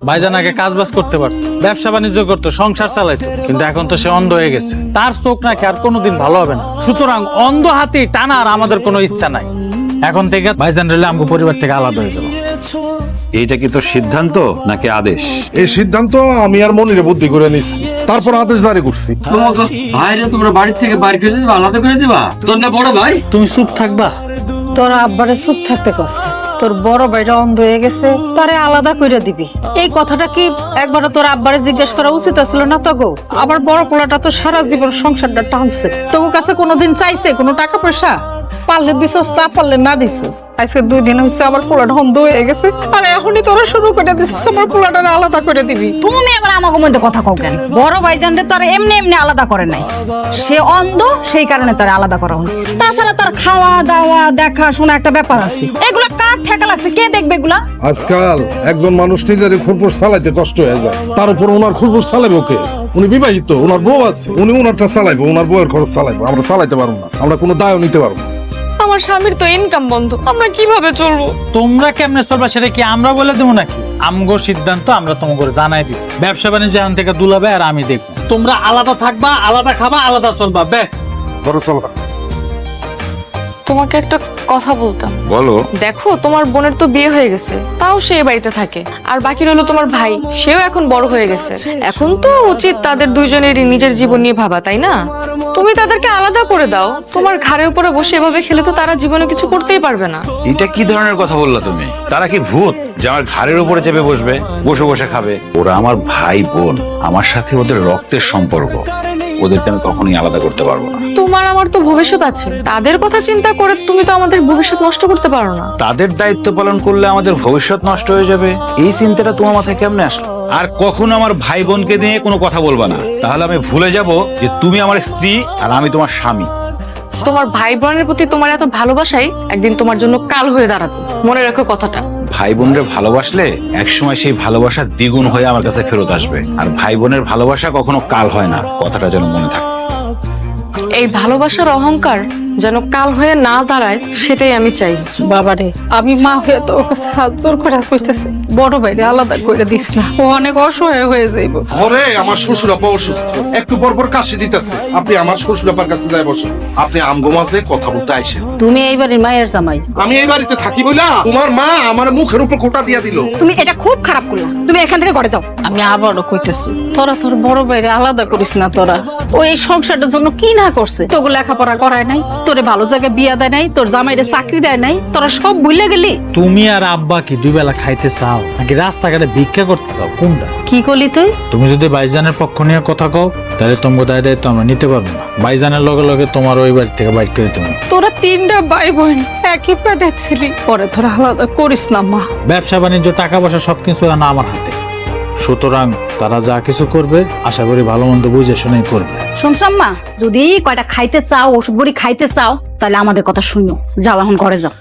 ভাইজান আগে কাজ বাজ করতে পারতো, ব্যবসা বাণিজ্য করতো, সংসার চালাইতো, কিন্তু এখন তো সে অন্ধ হয়ে গেছে। তার চোখ নাকি আর কোনোদিন ভালো হবে না। সুতরাং অন্ধ হাতি টানা আর আমাদের কোনো ইচ্ছা নাই। এখন থেকে ভাইজান রইলে আমাকে পরিবার থেকে আলাদা হয়ে যাবো। এইটা কি তোর সিদ্ধান্ত নাকি আদেশ? এই সিদ্ধান্ত আমি আর মনিরে বুদ্ধি করে নিচ্ছি, তারপর আদেশ জারি করছি। তোমাকে ভাইরে তোমরা বাড়ি থেকে বাইরে করে দিবা, আলাদা করে দিবা? তোর না বড় ভাই? তুমি চুপ থাকবা? তোর আব্বারে চুপ থাকতে কষ্ট, তোর বড় ভাইটা অন্ধ হয়ে গেছে, তারে আলাদা করে দিবি। এই কথাটা কি একবার তোর আব্বারে জিজ্ঞেস করা উচিত ছিল না? তো গো, আবার বড় পোলাটা তো সারা জীবন সংসারটা টানছে, তোর কাছে কোনোদিন চাইছে কোনো টাকা পয়সা? পারলে দিছস, না পারলে না দিছস। আজকে 2 দিন হচ্ছে আমার পোলাটা অন্ধ হয়ে গেছে, আর এখনই তোরা শুরু করে দিছস আমার পোলাটা আলাদা করে দিবি। তুমি আবার আমাকে মধ্যে কথা কও কেন? বড় ভাইজানরে তো আর এমনি এমনি আলাদা করে নাই, সে অন্ধ, সেই কারণে তার আলাদা করা হয়েছে। তাছাড়া তার খাওয়া দাওয়া দেখা শোনা একটা ব্যাপার আছে, এগুলা কার ঠেকা লাগছে? কে দেখবে এগুলা? আজকাল একজন মানুষ নিজের খুরপুর চালাইতে কষ্ট হয়ে যায়, তার উপর ওনার খুরপুর চালাবে ওকে। উনি বিবাহিত, ওনার বউ আছে, উনি ওনারটা চালাইবো, ওনার বউয়ের খরচ চালাইবো। আমরা চালাইতে পারবো না, আমরা কোনো দায়ও নিতে পারবো না। আমার স্বামীর তো ইনকাম বন্ধ, আমরা কিভাবে চলবো? তোমরা কেমনে চলবা সেটা কি আমরা বলে দেবো নাকি? আমগো সিদ্ধান্ত আমরা তোমাকে জানাই দিচ্ছি। ব্যবসা বাণিজ্য এখান থেকে দুলাবে আর আমি দেখবো। তোমরা আলাদা থাকবা, আলাদা খাবা, আলাদা চলবা। ধরো চলবা। তোমাকে একটা কথা বলতাম। বলো। দেখো, তোমার বোনের তো বিয়ে হয়ে গেছে, তাও সে বাড়িতে থাকে, আর বাকি রইলো তোমার ভাই, সেও এখন বড় হয়ে গেছে। এখন তো উচিত তাদের দুইজনেরই নিজের জীবন নিয়ে ভাবা, তাই না? তুমি তাদেরকে আলাদা করে দাও, তোমার ঘাড়ের উপরে বসে এভাবে খেলে তো তারা জীবনে কিছু করতেই পারবে না। এটা কি ধরনের কথা বললা তুমি? তারা কি ভূত যে আমার ঘাড়ের উপরে চেপে বসবে, বসে বসে খাবে? ওরা আমার ভাই বোন, আমার সাথে ওদের রক্তের সম্পর্ক, ওদেরকে আমি কখনোই আলাদা করতে পারবো না। তোমার আমার তো ভবিষ্যৎ আছে, তাদের কথা চিন্তা করে তুমি তো আমাদের ভবিষ্যৎ নষ্ট করতে পারো না। তাদের দায়িত্ব পালন করলে আমাদের ভবিষ্যৎ নষ্ট হয়ে যাবে, এই চিন্তাটা তোমার মাথায় কেমনে আসলো? আর কখনো আমার ভাই বোনকে নিয়ে কোনো কথা বলবা না, তাহলে আমি ভুলে যাব যে তুমি আমার স্ত্রী আর আমি তোমার স্বামী। তোমার ভাই বোনের প্রতি তোমার এত ভালোবাসাই একদিন তোমার জন্য কাল হয়ে দাঁড়াবে, মনে রাখো কথাটা। ভাই বোনরে ভালোবাসলে একসময় সেই ভালোবাসা দ্বিগুণ হয়ে আমার কাছে ফেরত আসবে, আর ভাই বোনের ভালোবাসা কখনো কাল হয় না, কথাটা যেন মনে থাকে। এই ভালোবাসার অহংকার যেন কাল হয়ে না দাঁড়ায়, সেটাই আমি চাই। বাবারে, আমি মা হয়ে তো ওর কাছে হাত জোর করে কইতেছি, বড় ভাইরে আলাদা করে দিস না, ও অনেক অসহায় হয়ে যাইব। ঘরে আমার শ্বশুর আপা অসুস্থ, একটু পর পর কাশি দিতেছে, আপনি আমার শ্বশুর আপার কাছে যাই বসেন। আপনি আমগো মাঝে কথা বলতে আইসেন। তুমি এইবারের মায়ের জামাই, আমি এই বাড়িতে থাকি বইলা তোমার মা আমার মুখের উপর খোঁটা দিয়া দিল। তুমি এটা খুব খারাপ করলা, তুমি এখান থেকে ঘরে যাও। আমি আবারও কইতেছি, তোরা তোর বড় ভাইরে আলাদা করিস না। তোরা ও এই সংসারটার জন্য কি না করছে? তোকে লেখাপড়া করায় নাই, তোরে ভালো জায়গায় বিয়া দেয় নাই, তোর জামাইরে চাকরি দেয় নাই, তোরা সব ভুলে গেলি। তুমি আর আব্বা কি 2 বেলা খাইতে চাও নাকি রাস্তাঘাটে ভিক্ষা করতে চাও? কোনটা? কি করলি তুই? তুমি যদি ভাইজানের পক্ষ নিয়ে কথা কও, তাহলে তোমার দায়িত্ব আমরা নিতে পারবো না। ভাইজানের লগে লগে তোমার ওই বাড়ি থেকে বাইর করে দেবো। তোরা 3টা ভাই বোন একই পেটে ছিলি, পরে তোরা আলাদা করিস না মা। ব্যবসা বাণিজ্য, টাকা পয়সা সবকিছু না আমার হাতে, সুতরাং তারা যা কিছু করবে আশা করি ভালো মন্দ বুঝে শুনেই করবে। শুনছ আম্মা, যদি কয়টা খাইতে চাও, ওষুধ বড়ি খাইতে চাও, তাহলে আমাদের কথা শুনো। যাও এখন ঘরে যাও।